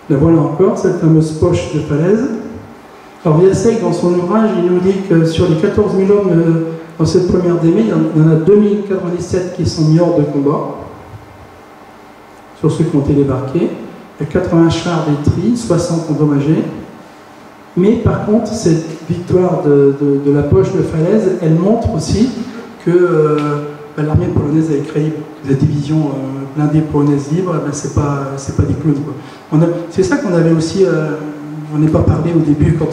La voilà encore, cette fameuse poche de falaise. Alors Viasek, dans son ouvrage, il nous dit que sur les 14 000 hommes dans cette première démie, il y en a 2097 qui sont mis hors de combat, sur ceux qui ont été débarqués. Il y a 80 chars détruits, 60 endommagés. Mais par contre, cette victoire de la poche de falaise, elle montre aussi que l'armée polonaise est crédible. La division blindée polonaise libre, c'est pas des clowns, quoi. C'est ça qu'on avait aussi, on n'est pas parlé au début, quand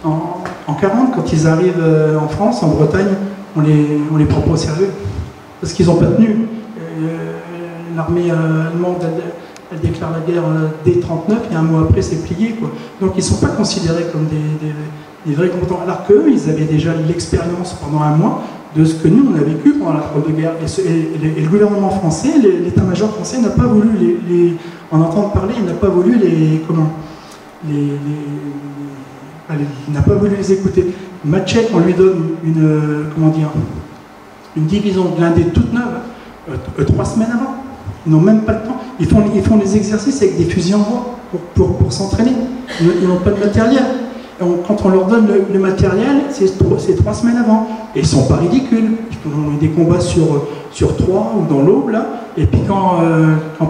en 40, quand ils arrivent en France, en Bretagne, on les prend pas au sérieux, parce qu'ils n'ont pas tenu. L'armée allemande, elle déclare la guerre dès 1939, et un mois après, c'est plié, quoi. Donc ils ne sont pas considérés comme des vrais combattants, alors qu'eux, ils avaient déjà l'expérience pendant un mois de ce que nous, on a vécu pendant la Première Guerre. Et le gouvernement français, l'état-major français n'a pas voulu en entendre parler, il n'a pas voulu il n'a pas voulu les écouter. Matchek, on lui donne une division blindée toute neuve, 3 semaines avant. Ils n'ont même pas le temps. Ils font les exercices avec des fusils en bois pour s'entraîner. Ils n'ont pas de matériel. Quand on leur donne le matériel, c'est 3 semaines avant. Et ils ne sont pas ridicules. Ils font des combats sur 3 ou dans l'Aube, là. Et puis quand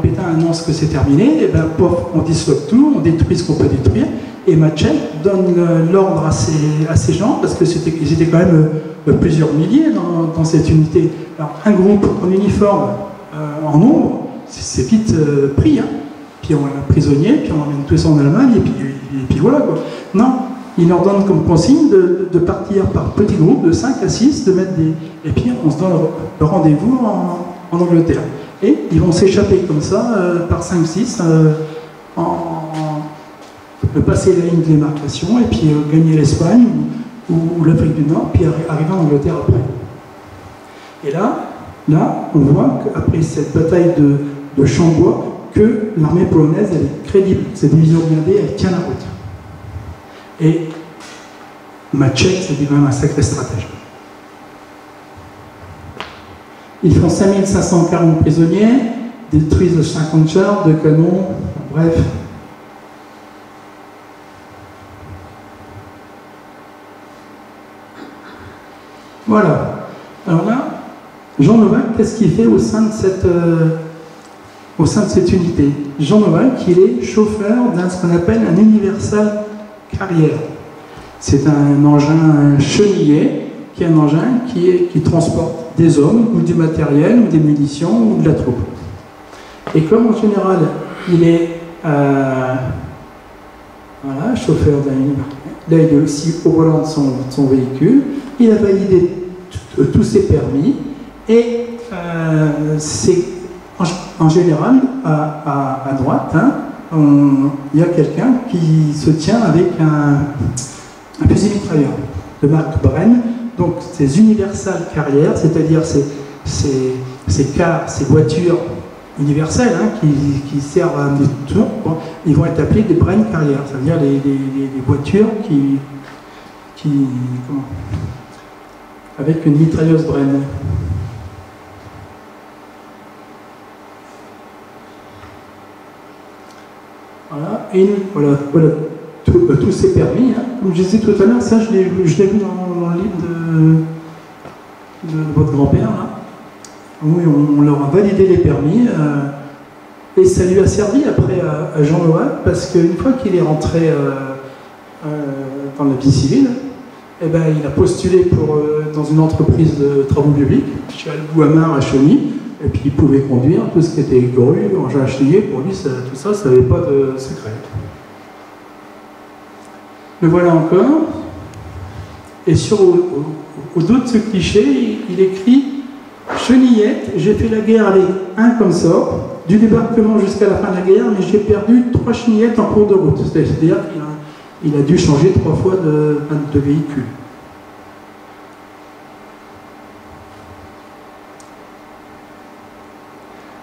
Pétain annonce que c'est terminé, et ben, on disloque tout, on détruit ce qu'on peut détruire. Et Matchek donne l'ordre à ces gens, parce qu'ils étaient quand même plusieurs milliers dans cette unité. Alors, un groupe en uniforme, en nombre, c'est vite pris. Hein. Puis on est prisonnier, puis on emmène tout ça en Allemagne, et puis voilà, quoi. Non, il leur donne comme consigne de partir par petits groupes de 5 à 6, et puis on se donne le rendez-vous en Angleterre. Et ils vont s'échapper comme ça, par 5-6, passer la ligne de démarcation, et puis gagner l'Espagne ou l'Afrique du Nord, puis arriver en Angleterre après. Et là, on voit qu'après cette bataille de Chambois, que l'armée polonaise, elle est crédible. Cette division blindée, elle tient la route. Et Matchek, c'était quand même un sacré stratège. Ils font 5540 prisonniers, détruisent 50 chars, 2 canons, bref. Voilà. Alors là, Jean Novak, qu'est-ce qu'il fait au sein de cette unité? Jean Novak, il est chauffeur ce qu'on appelle un Universal Carrier. C'est un engin chenillé, qui est un engin qui transporte des hommes, ou du matériel, ou des munitions, ou de la troupe. Et comme en général, il est voilà, chauffeur d'un Universal, là il est aussi au volant de son véhicule, il a validé tous ses permis, et c'est en général, à droite, hein, il y a quelqu'un qui se tient avec un fusil mitrailleur de marque Bren. Donc ces Universal Carrier, c'est-à-dire ces cars, ces voitures universelles, hein, qui servent à des tours, bon, ils vont être appelés des Bren Carrier, c'est-à-dire les voitures avec une mitrailleuse Bren. Voilà, et voilà tous ces permis, hein. Comme je disais tout à l'heure, ça je l'ai vu dans le livre de votre grand-père, là, où on leur a validé les permis, et ça lui a servi après à Jean Novak, parce qu'une fois qu'il est rentré dans la vie civile, eh ben, il a postulé dans une entreprise de travaux publics, chez Albouamar à Chauny, et puis il pouvait conduire tout ce qui était grue, engin chenillé, pour lui tout ça n'avait pas de secret. Le voilà encore, et au dos de ce cliché, il écrit « Chenillette, j'ai fait la guerre avec un consort, du débarquement jusqu'à la fin de la guerre, mais j'ai perdu 3 chenillettes en cours de route. » C'est-à-dire qu'il a dû changer 3 fois de véhicule.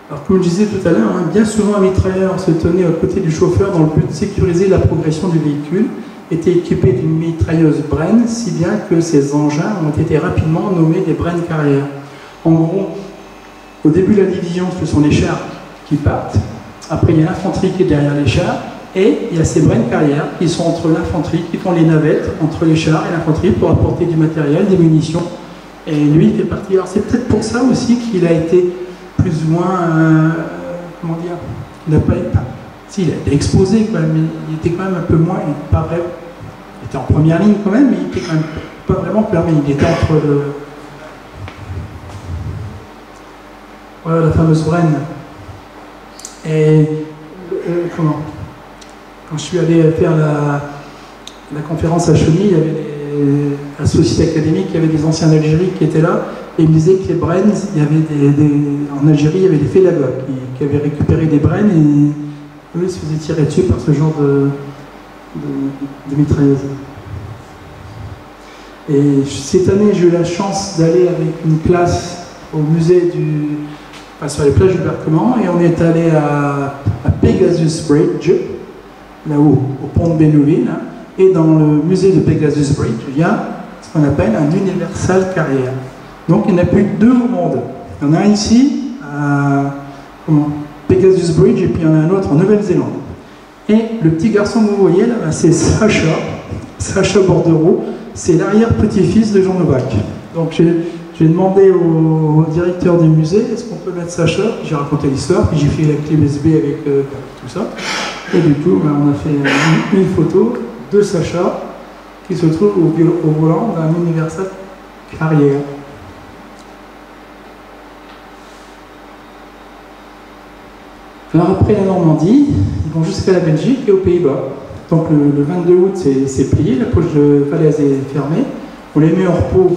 Alors, comme je disais tout à l'heure, hein, bien souvent un mitrailleur se tenait à côté du chauffeur dans le but de sécuriser la progression du véhicule, était équipé d'une mitrailleuse Bren, si bien que ces engins ont été rapidement nommés des Bren Carrier. En gros, au début de la division, ce sont les chars qui partent, Après, il y a l'infanterie qui est derrière les chars. Et il y a ces braines carrières qui sont entre l'infanterie, qui font les navettes entre les chars et l'infanterie pour apporter du matériel, des munitions. Et lui, il fait partie. Alors, c'est peut-être pour ça aussi qu'il a été plus ou moins. Comment dire, il n'a pas été. Si, il a été exposé quand même, mais il était quand même un peu moins. Pas vrai. Il était en première ligne quand même, mais il était quand même pas vraiment permis. Il était entre le. Voilà la fameuse Brenne. Et. Comment? Quand je suis allé faire la conférence à Chauny, il y avait la société académique, il y avait des anciens d'Algérie qui étaient là, et ils me disaient que les brennes, il y avait en Algérie, il y avait des félabas qui avaient récupéré des brennes et eux se faisaient tirer dessus par ce genre de mitrailleuse. Et cette année, j'ai eu la chance d'aller avec une classe au musée sur les plages du Berquement, et on est allé à Pegasus Bridge, là-haut, au pont de Bénouville, hein, et dans le musée de Pegasus Bridge, il y a ce qu'on appelle un Universal Carrière. Donc il n'y en a plus que deux au monde. Il y en a un ici, à Pegasus Bridge, et puis il y en a un autre en Nouvelle-Zélande. Et le petit garçon que vous voyez là, c'est Sacha Bordereau, c'est l'arrière-petit-fils de Jean Novak. Donc j'ai demandé au directeur du musée, est-ce qu'on peut mettre Sacha? J'ai raconté l'histoire, puis j'ai fait la clé USB avec tout ça. Et du coup, on a fait une photo de Sacha qui se trouve au volant d'un Universal Carrière. Alors après la Normandie, ils vont jusqu'à la Belgique et aux Pays-Bas. Donc le 22 août, c'est plié, la poche de Falaise est fermée. On les met en repos,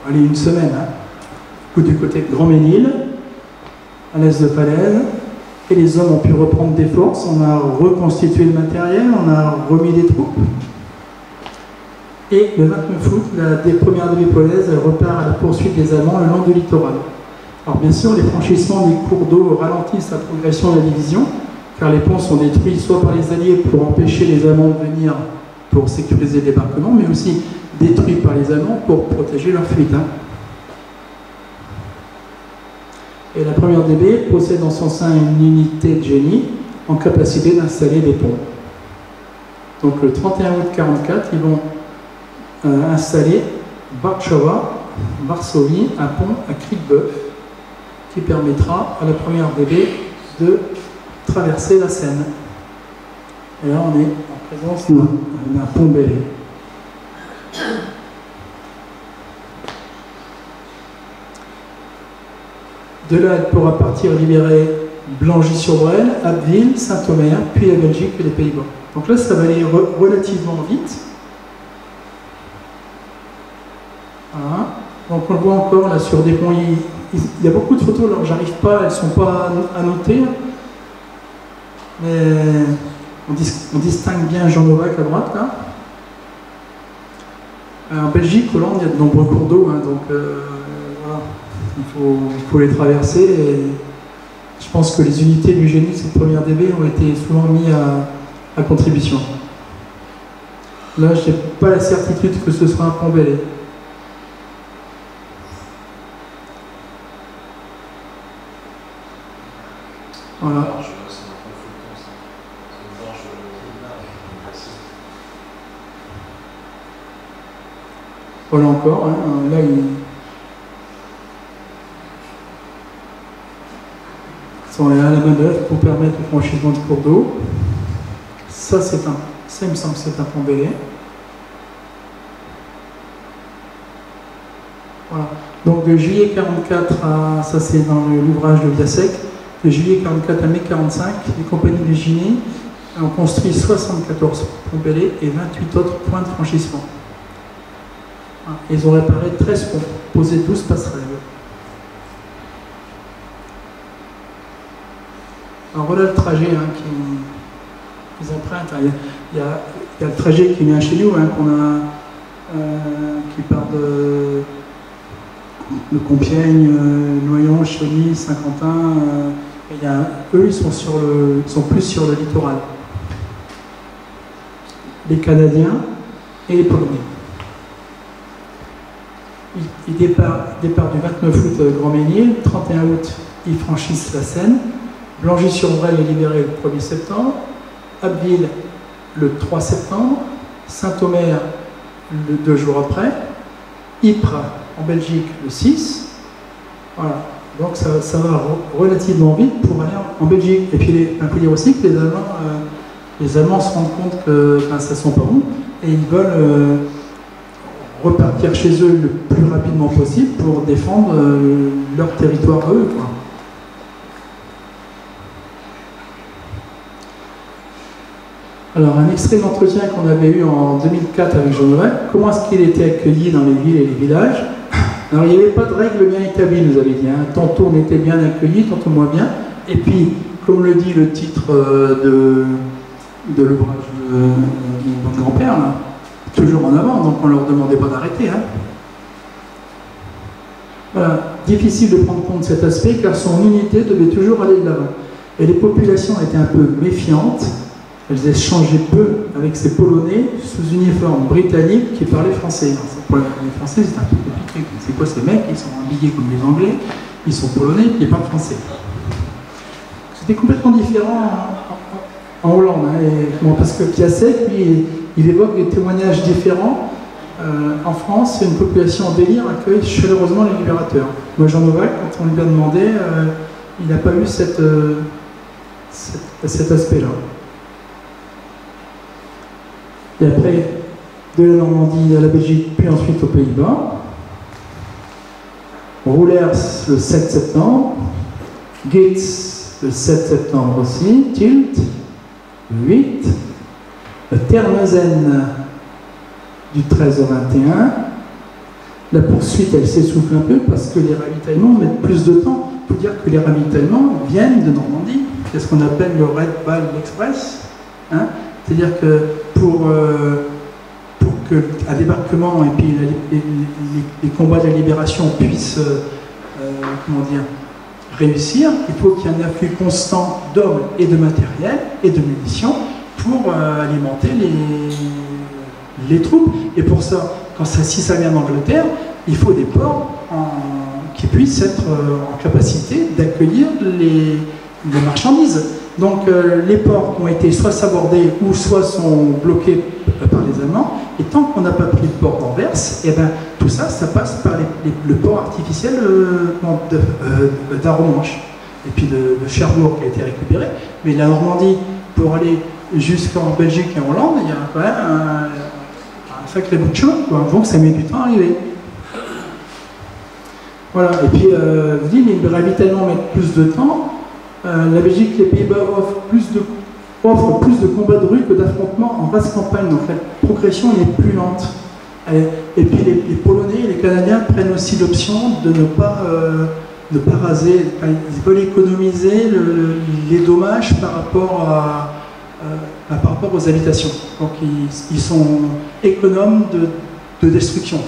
allez, une semaine, hein, du côté de Grand-Ménil, à l'est de Falaise. Et les hommes ont pu reprendre des forces, on a reconstitué le matériel, on a remis des troupes. Et le 29 août, la première armée polonaise repart à la poursuite des Allemands le long du littoral. Alors bien sûr, les franchissements des cours d'eau ralentissent la progression de la division, car les ponts sont détruits soit par les Alliés pour empêcher les Allemands de venir pour sécuriser le débarquement, mais aussi détruits par les Allemands pour protéger leur fuite. Et la première DB possède en son sein une unité de génie en capacité d'installer des ponts. Donc le 31 août 1944, ils vont installer Warszawa, Varsovie, un pont à Cric-Boeuf qui permettra à la première DB de traverser la Seine. Et là, on est en présence d'un pont Belley. De là, elle pourra partir libérer Blangy-sur-Brenne, Abbeville, Saint-Omer, puis la Belgique et les Pays-Bas. Donc là, ça va aller relativement vite. Voilà. Donc on le voit encore là sur des ponts. Il y a beaucoup de photos, alors j'arrive pas, elles ne sont pas à noter. Mais on distingue bien Jean Novak à droite là. En Belgique, Hollande, il y a de nombreux cours d'eau, hein, donc voilà. Il faut les traverser et je pense que les unités du génie de cette première DB ont été souvent mis à contribution. Là, je n'ai pas la certitude que ce soit un pont Belley. Voilà. Voilà encore, hein, là ils sont à la manœuvre pour permettre le franchissement du cours d'eau. Ça, il me semble que c'est un pont Belley. Voilà. Donc de juillet 44 à, ça c'est dans l'ouvrage de Viasek, de juillet 44 à mai 45, les compagnies de génie ont construit 74 ponts Belley et 28 autres points de franchissement. Ils ont réparé 13 ponts, posé 12 passerelles. Alors voilà le trajet qu'ils empruntent. Il y a le trajet qui vient chez nous, qui part de Compiègne, Noyon, Chauny, Saint-Quentin. Eux, ils sont plus sur le littoral. Les Canadiens et les Polonais. Ils départent du 29 août Grand-Ménil, 31 août, ils franchissent la Seine, Blangy-sur-Braye est libéré le 1er septembre, Abbeville le 3 septembre, Saint-Omer le 2 jours après, Ypres en Belgique le 6. Voilà. Donc ça va relativement vite pour aller en Belgique. Et puis il faut dire aussi que les Allemands se rendent compte que ça sent pas bon et ils veulent repartir chez eux le plus rapidement possible pour défendre leur territoire à eux, quoi. Alors, un extrait d'entretien qu'on avait eu en 2004 avec Jean Nouvel, comment est-ce qu'il était accueilli dans les villes et les villages? Alors, il n'y avait pas de règles bien établies, nous avait dit. Hein. Tantôt on était bien accueillis, tantôt moins bien. Et puis, comme le dit le titre de l'ouvrage de mon grand-père, là, toujours en avant, donc on ne leur demandait pas d'arrêter. Hein. Voilà. Difficile de prendre compte de cet aspect car son unité devait toujours aller de l'avant. Et les populations étaient un peu méfiantes. Elles échangeaient peu avec ces Polonais sous uniforme britannique qui parlaient français. Alors, pour les Français, c'est un peu compliqué. C'est quoi ces mecs? Ils sont habillés comme les Anglais, ils sont polonais, puis ils parlent français. C'était complètement différent en Hollande. Hein, parce que Piasek, lui, il évoque des témoignages différents. En France, une population en délire accueille chaleureusement les libérateurs. Moi, Jean Novak, quand on lui a demandé, il n'a pas eu cet aspect-là. Et après, de la Normandie à la Belgique, puis ensuite aux Pays-Bas. Roulers le 7 septembre, Gates le 7 septembre aussi, Tilt le 8, Terneuzen du 13 au 21. La poursuite, elle s'essouffle un peu parce que les ravitaillements mettent plus de temps. Il faut dire que les ravitaillements viennent de Normandie. C'est ce qu'on appelle le Red Ball Express. Hein, c'est-à-dire que pour qu'un débarquement et puis les combats de la libération puissent réussir, il faut qu'il y ait un afflux constant d'hommes et de matériel et de munitions pour alimenter les troupes. Et pour ça, si ça vient d'Angleterre, il faut des ports qui puissent être en capacité d'accueillir les marchandises. Donc les ports ont été soit sabordés ou soit sont bloqués par les Allemands. Et tant qu'on n'a pas pris le port d'Anvers, eh ben, tout ça, ça passe par le port artificiel d'Arromanches. Et puis de Cherbourg qui a été récupéré. Mais la Normandie, pour aller jusqu'en Belgique et en Hollande, il y a quand même un sacré bout de chemin, quoi. Donc ça met du temps à arriver. Voilà. Et puis, je dis, les ravitaillements mettent plus de temps. La Belgique et les Pays-Bas offrent plus de combats de rue que d'affrontements en vaste campagne, donc la progression est plus lente. Et puis les Polonais et les Canadiens prennent aussi l'option de ne pas raser, ils veulent économiser les dommages par rapport aux habitations. Donc ils sont économes de destruction.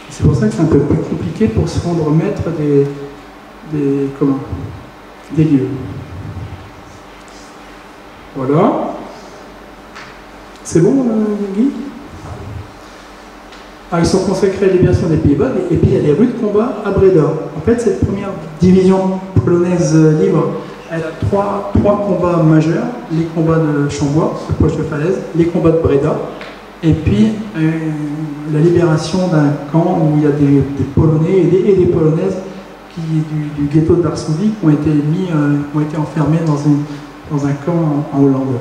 C'est pour ça que c'est un peu plus compliqué pour se rendre maître des lieux. Voilà. C'est bon, Guy? Ils sont consacrés à la libération des Pays-Bas, et puis il y a des rues de combat à Breda. En fait, cette première division polonaise libre, elle a trois combats majeurs, les combats de Chambois, de Poche de Falaise, les combats de Breda, et puis la libération d'un camp où il y a des Polonais et des Polonaises du ghetto de Varsovie qui ont été enfermés dans un camp en Hollande.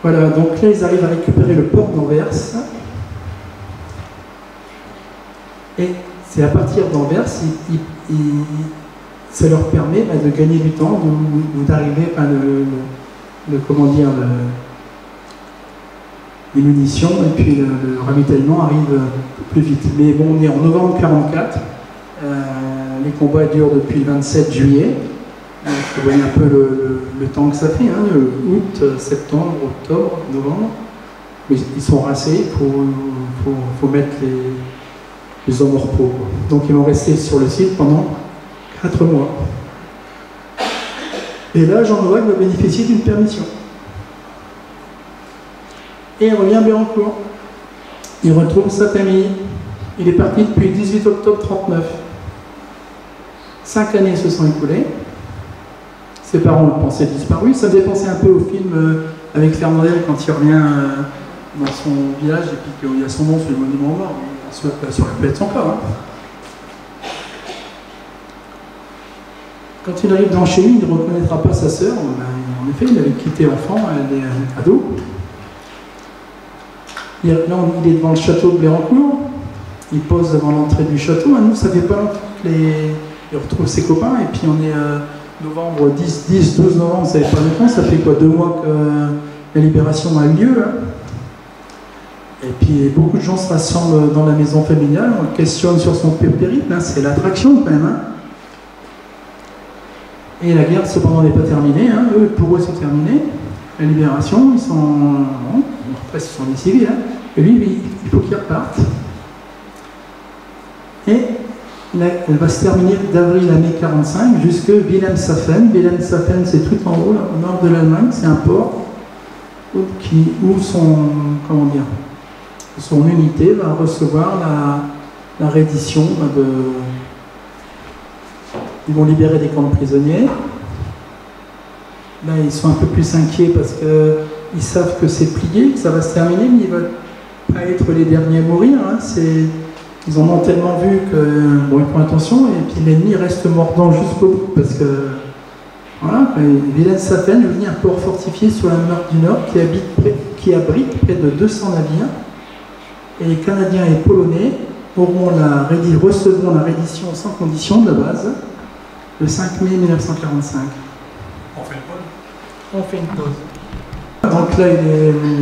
Voilà, donc là ils arrivent à récupérer le port d'Anvers. Et c'est à partir d'Anvers, ça leur permet de gagner du temps, d'arriver à les munitions et puis le ravitaillement arrive plus vite. Mais bon, on est en novembre 1944, les combats durent depuis le 27 juillet. Vous voyez un peu le temps que ça fait, hein, août, septembre, octobre, novembre. Mais ils sont rincés, il faut mettre les hommes au repos. Donc ils vont rester sur le site pendant 4 mois. Et là, Jean Nouvel va bénéficier d'une permission. Et il revient à Bérancourt. Il retrouve sa famille. Il est parti depuis le 18 octobre 1939. 5 années se sont écoulées. Ses parents le pensaient disparu. Ça faisait penser un peu au film avec Fernandel quand il revient dans son village et puis qu'il y a son nom sur le monument mort. Ça aurait pu être son cas. Quand il arrive dans chez lui, il ne reconnaîtra pas sa sœur. En effet, il avait quitté enfant, elle est ado. Là, il est devant le château de Blérancourt. Il pose devant l'entrée du château. Nous, ça fait pas longtemps qu'il retrouve ses copains. Et puis on est novembre 12 novembre, ça fait pas longtemps. Ça fait quoi, 2 mois que la libération a eu lieu. Et puis beaucoup de gens se rassemblent dans la maison familiale. On le questionne sur son périple. C'est l'attraction quand même. Et la guerre, cependant, n'est pas terminée. Eux, pour eux, c'est terminé. La libération, ils sont... Bon, après, ce sont des civils. Et lui, il faut qu'il reparte. Et elle va se terminer d'avril à mai 45 jusque Wilhelmshaven. Wilhelmshaven, c'est tout en haut, là, au nord de l'Allemagne. C'est un port où son unité va recevoir la reddition de... Ils vont libérer des camps de prisonniers. Là, ils sont un peu plus inquiets parce qu'ils savent que c'est plié, que ça va se terminer, mais ils ne veulent pas être les derniers à mourir. Ils en ont tellement vu que, bon, ils font attention, et puis l'ennemi reste mordant jusqu'au bout parce que, voilà, Wilhelmshaven est un port fortifié sur la mer du Nord qui abrite près de 200 navires. Et les Canadiens et les Polonais recevront la reddition sans condition de la base. Le 5 mai 1945. On fait une pause. On fait une pause. Donc là,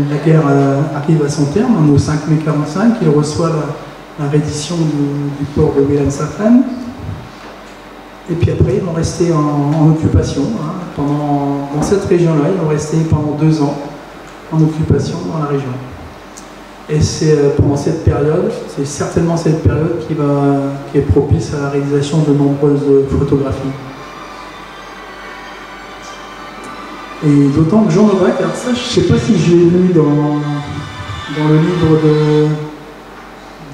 la guerre arrive à son terme. On est au 5 mai 1945. Il reçoit la reddition du port de Wilhelmshaven. Et puis après, ils vont rester en occupation. Dans cette région-là, ils vont rester pendant 2 ans en occupation dans la région. Et c'est pendant cette période, c'est certainement cette période qui est propice à la réalisation de nombreuses photographies. Et d'autant que Jean Novak, alors ça, je ne sais pas si je l'ai lu dans le livre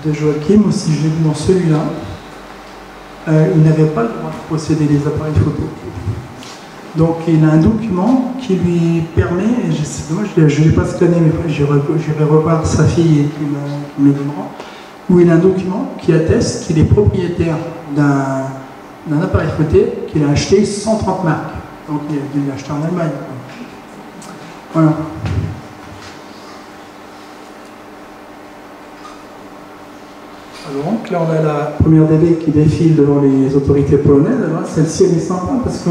de Joachim ou si je l'ai lu dans celui-là, il n'avait pas le droit de posséder les appareils photo. Donc il a un document qui lui permet, je ne l'ai pas scanné, mais j'irai revoir sa fille et qui me le donnera, où il a un document qui atteste qu'il est propriétaire d'un appareil photo qu'il a acheté 130 marques. Donc il a dû l'acheter en Allemagne. Voilà. Alors donc là on a la première DB qui défile devant les autorités polonaises. Celle-ci elle est sympa parce que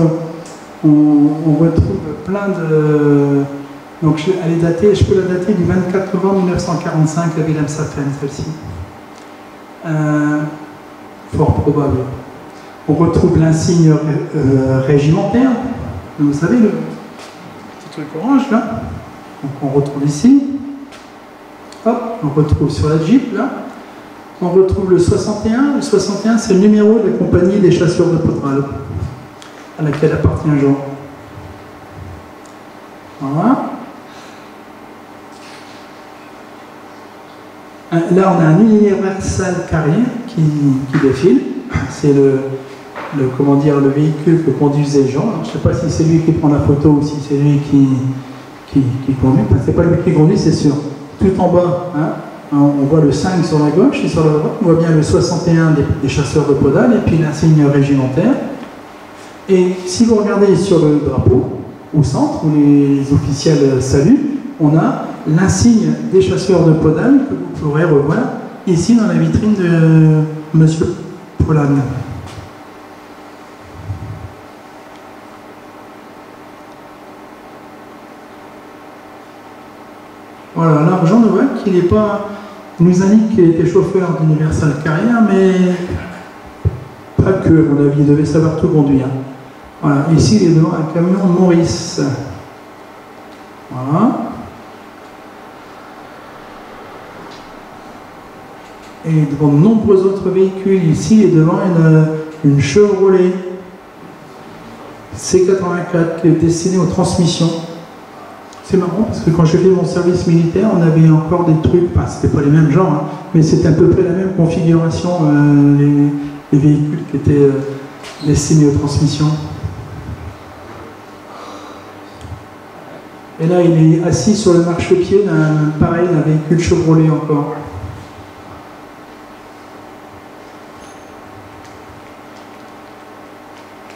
on retrouve plein de... Donc elle est datée, je peux la dater du 24 novembre 1945 à Wilhelmshaven, celle-ci. Fort probable. On retrouve l'insigne régimentaire, vous savez, le petit truc orange là. Donc on retrouve ici. Hop, on retrouve sur la Jeep là. On retrouve le 61. Le 61, c'est le numéro de la compagnie des chasseurs de Podral, à laquelle appartient Jean. Voilà. Là, on a un universal carrier qui défile. C'est le véhicule que conduisait Jean. Alors, je ne sais pas si c'est lui qui prend la photo ou si c'est lui qui conduit. Enfin, c'est pas lui qui conduit, c'est sûr. Tout en bas, on voit le 5 sur la gauche et sur la droite, on voit bien le 61 des chasseurs de Podal et puis l'insigne régimentaire. Et si vous regardez sur le drapeau, au centre, où les officiels saluent, on a l'insigne des chasseurs de Podal que vous pourrez revoir ici dans la vitrine de M. Polan. Voilà, alors Jean Novak, il nous indique qu'il était chauffeur d'Universal Carrier, mais pas que, à mon avis, il devait savoir tout conduire. Voilà, ici il est devant un camion Maurice. Voilà. Et devant de nombreux autres véhicules, ici il est devant une Chevrolet C84 qui est destinée aux transmissions. C'est marrant parce que quand j'ai fait mon service militaire, on avait encore des trucs, enfin c'était pas les mêmes genres, mais c'était à peu près la même configuration, les véhicules qui étaient les sémiotransmissions. Et là, il est assis sur le marchepied d'un véhicule Chevrolet encore.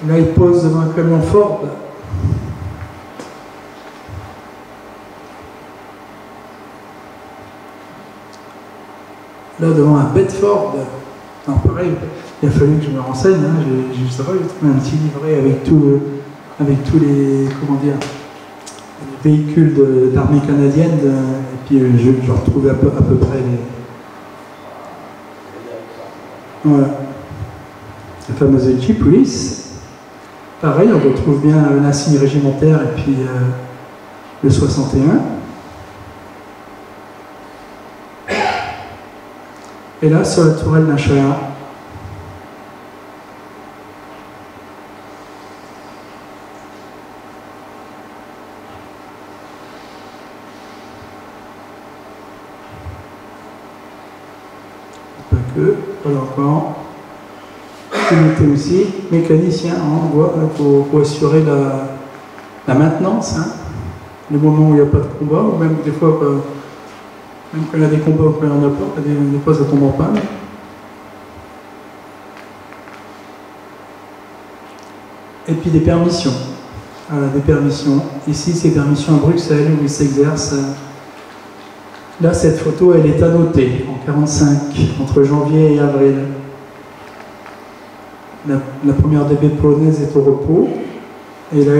Là, il pose devant un camion Ford. Là, devant un Bedford. Alors, pareil, il a fallu que je me renseigne. Hein, j'ai trouvé un petit livret avec tous les, comment dire, les véhicules d'armée canadienne. Et puis, je retrouvais à peu près les... Voilà. La fameuse Jeep Police. Pareil, on retrouve bien l'insigne régimentaire et puis le 61. Et là, sur la tourelle d'un char. Pas que, voilà encore. Unité aussi, mécanicien, on voit, pour assurer la maintenance, hein, le moment où il n'y a pas de combat, ou même des fois, même quand il y a des combats ou quand il n'y en a pas, des fois ça tombe en panne. Et puis des permissions. Voilà, des permissions. Ici, c'est permissions à Bruxelles où il s'exerce. Là, cette photo, elle est annotée en 1945, entre janvier et avril. La première DB polonaise est au repos, et là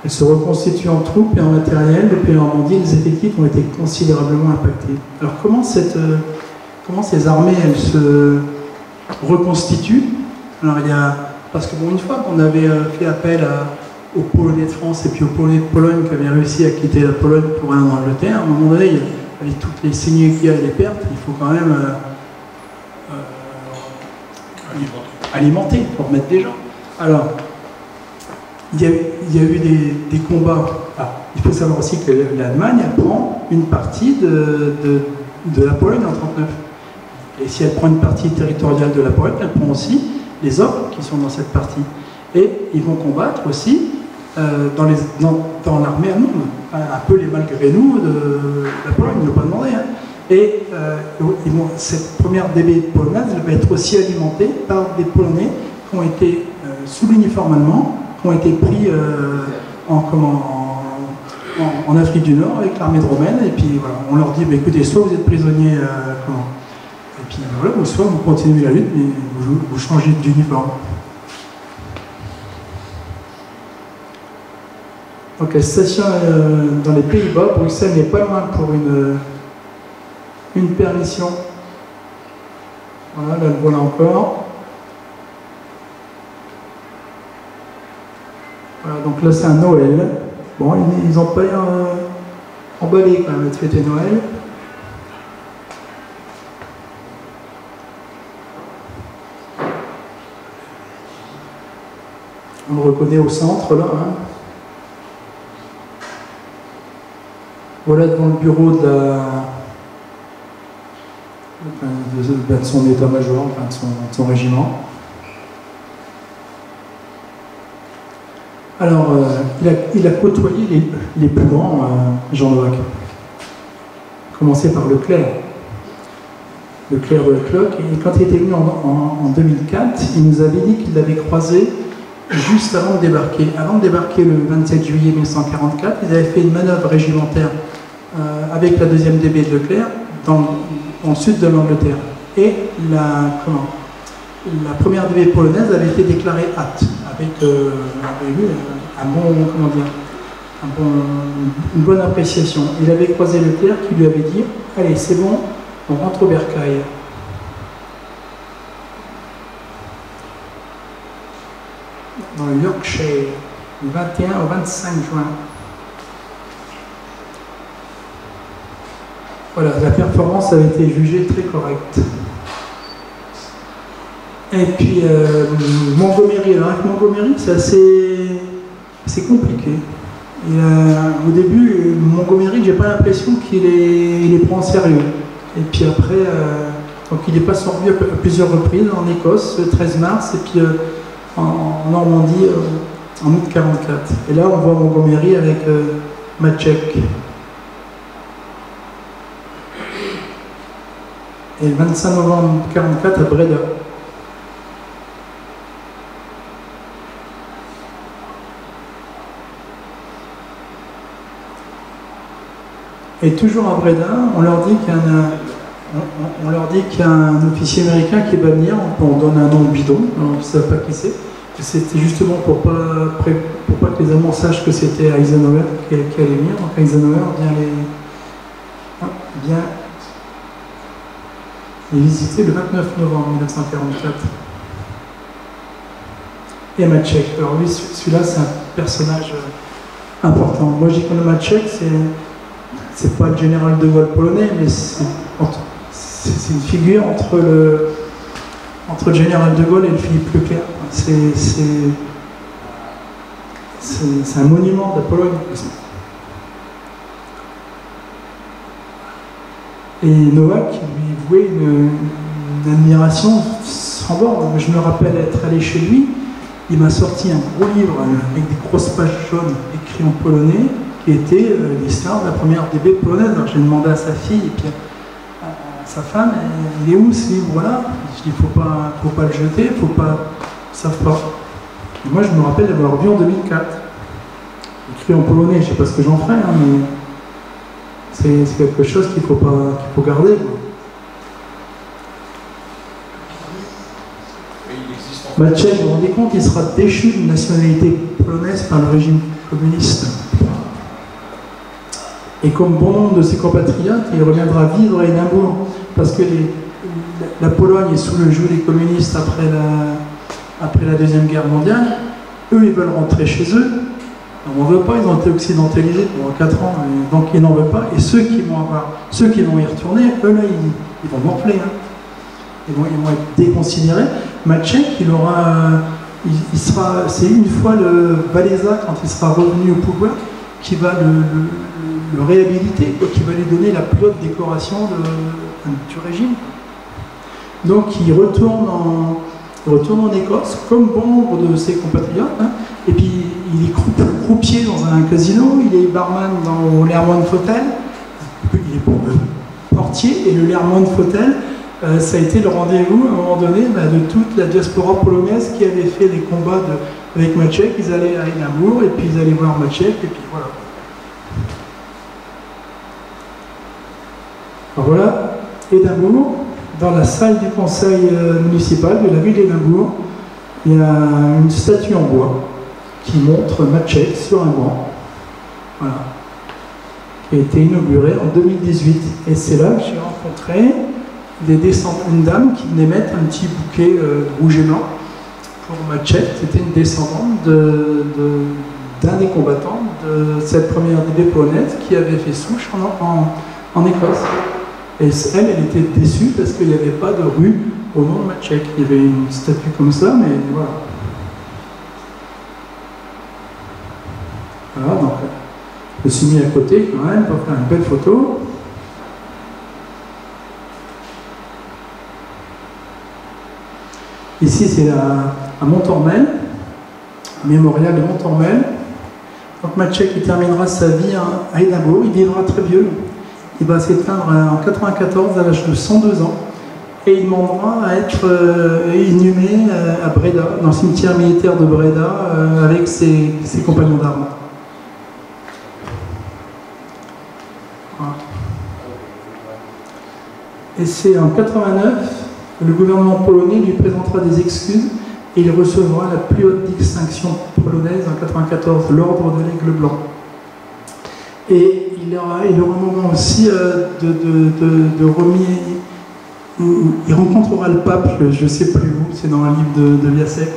elle se reconstitue en troupes et en matériel. Depuis la Normandie, les effectifs ont été considérablement impactés. Alors comment ces armées elles se reconstituent? Alors parce que bon, une fois qu'on avait fait appel aux Polonais de France et puis aux Polonais de Pologne qui avaient réussi à quitter la Pologne pour aller en Angleterre, à un moment donné, avec toutes les saignées qu'il y a et les pertes, il faut quand même alimenter pour remettre des gens. Alors, il y a eu des combats. Ah, il faut savoir aussi que l'Allemagne prend une partie de la Pologne en 1939. Et si elle prend une partie territoriale de la Pologne, elle prend aussi les hommes qui sont dans cette partie. Et ils vont combattre aussi dans l'armée allemande. Un peu les malgré nous de la Pologne, ils n'ont pas demandé. Hein. Et cette première DB polonaise elle va être aussi alimentée par des Polonais qui ont été sous l'uniforme allemand, qui ont été pris en Afrique du Nord avec l'armée de Romaine. Et puis voilà, on leur dit bah, écoutez, soit vous êtes prisonniers, et puis voilà, ou soit vous continuez la lutte, mais vous changez d'uniforme. Donc la station dans les Pays-Bas, Bruxelles n'est pas loin pour une permission. Voilà, là le voilà encore. Voilà, donc là c'est un Noël. Bon, ils n'ont pas emballé quand même de fêter Noël. On le reconnaît au centre là. Hein. Voilà devant le bureau de son état-major, de son régiment. Alors, il a côtoyé les plus grands, Jean-Jacques. Commencé par Leclerc. Leclerc de Leclerc. Et quand il était venu en 2004, il nous avait dit qu'il l'avait croisé juste avant de débarquer. Avant de débarquer le 27 juillet 1944, ils avaient fait une manœuvre régimentaire avec la deuxième DB de Leclerc dans le sud de l'Angleterre. Et la première DB polonaise avait été déclarée hâte, avec une bonne appréciation. Il avait croisé Leclerc qui lui avait dit « Allez, c'est bon, on rentre au bercail ». Dans le Yorkshire, du 21 au 25 juin. Voilà, la performance avait été jugée très correcte. Et puis Montgomery, alors avec Montgomery, c'est assez compliqué. Au début, Montgomery, j'ai pas l'impression qu'il les prend en sérieux. Et puis après, donc il est pas sorti à plusieurs reprises en Écosse, le 13 mars, et puis en Normandie en août 1944. Et là, on voit Montgomery avec Maciek. Et le 25 novembre 1944 à Breda. Et toujours à Breda, on leur dit qu'il y a un officier américain qui va venir, on donne un nom bidon, on ne sait pas qui c'est. C'était justement pour pas que les Allemands sachent que c'était Eisenhower qui allait venir. Donc Eisenhower vient les visiter le 29 novembre 1944. Et Maciek. Alors lui, celui-là, c'est un personnage important. Moi, je dis que Maciek, c'est pas le général de Gaulle polonais, mais c'est une figure entre le général de Gaulle et le Philippe Leclerc. C'est un monument de la Pologne. Et Nowak lui vouait une admiration sans borne. Je me rappelle être allé chez lui, il m'a sorti un gros livre avec des grosses pages jaunes écrites en polonais, qui était l'histoire de la première DB polonaise. Alors j'ai demandé à sa fille et puis à sa femme, il est où ce livre? Voilà. Je dis, faut pas le jeter, faut pas, ils savent pas. Et moi je me rappelle l'avoir vu en 2004, écrit en polonais. Je sais pas ce que j'en ferai, hein, mais c'est quelque chose qu'il faut garder. Maciek, vous vous rendez compte, il sera déchu d'une nationalité polonaise par le régime communiste. Et comme bon nombre de ses compatriotes, il reviendra vivre à Édimbourg, parce que la Pologne est sous le joug des communistes après la Deuxième Guerre mondiale. Eux, ils veulent rentrer chez eux. On n'en veut pas, ils ont été occidentalisés pendant 4 ans, donc ils n'en veulent pas. Et ceux qui vont y retourner, eux là, ils vont morfler. Hein. Ils vont être déconsidérés. Maciek, c'est une fois le Valéza, quand il sera revenu au pouvoir, qui va le réhabiliter, qui va lui donner la plus haute décoration du régime. Donc il retourne en Écosse, comme bon nombre de ses compatriotes, hein, et puis il est croupier dans un casino, il est barman au Lermont Hotel, il est portier, et le Lermont Hotel, ça a été le rendez-vous à un moment donné de toute la diaspora polonaise qui avait fait les combats avec Maciek. Ils allaient à Édimbourg, et puis ils allaient voir Maciek, et puis voilà. Alors voilà, Édimbourg, dans la salle du conseil municipal de la ville d'Édimbourg, il y a une statue en bois qui montre Maciek sur un banc, voilà, qui a été inaugurée en 2018. Et c'est là que j'ai rencontré une dame qui venait mettre un petit bouquet rouge et blanc pour Maciek. C'était une descendante d'un des combattants de cette première DB polonaise qui avait fait souche en Écosse. Et elle était déçue parce qu'il n'y avait pas de rue au nom de Maciek. Il y avait une statue comme ça, mais voilà. Voilà, donc je me suis mis à côté quand même pour faire une belle photo. Ici, c'est à Montormel, mémorial de Montormel. Donc Maciek, il terminera sa vie à Édimbourg, il vivra très vieux. Il va s'éteindre en 1994 à l'âge de 102 ans et il demandera à être inhumé à Breda, dans le cimetière militaire de Breda, avec ses compagnons d'armes. Voilà. Et c'est en 1989 que le gouvernement polonais lui présentera des excuses et il recevra la plus haute distinction polonaise en 1994, l'ordre de l'Aigle Blanc. Et il aura un moment aussi de remis. Il rencontrera le pape, je ne sais plus où, c'est dans un livre de Viasek.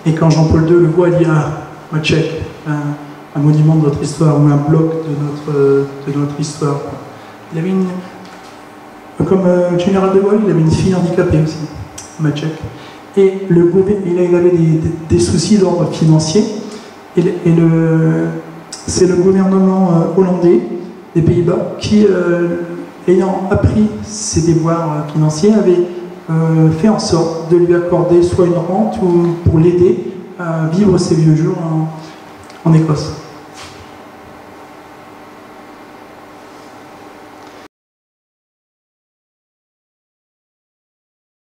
Et quand Jean-Paul II le voit, il dit: ah, Maciek, un monument de notre histoire, ou un bloc de notre histoire. Il avait comme général de Gaulle, il avait une fille handicapée aussi, Maciek. Et il avait des soucis d'ordre financier. C'est le gouvernement hollandais des Pays-Bas qui, ayant appris ses déboires financiers, avait fait en sorte de lui accorder soit une rente ou pour l'aider à vivre ses vieux jours en Écosse.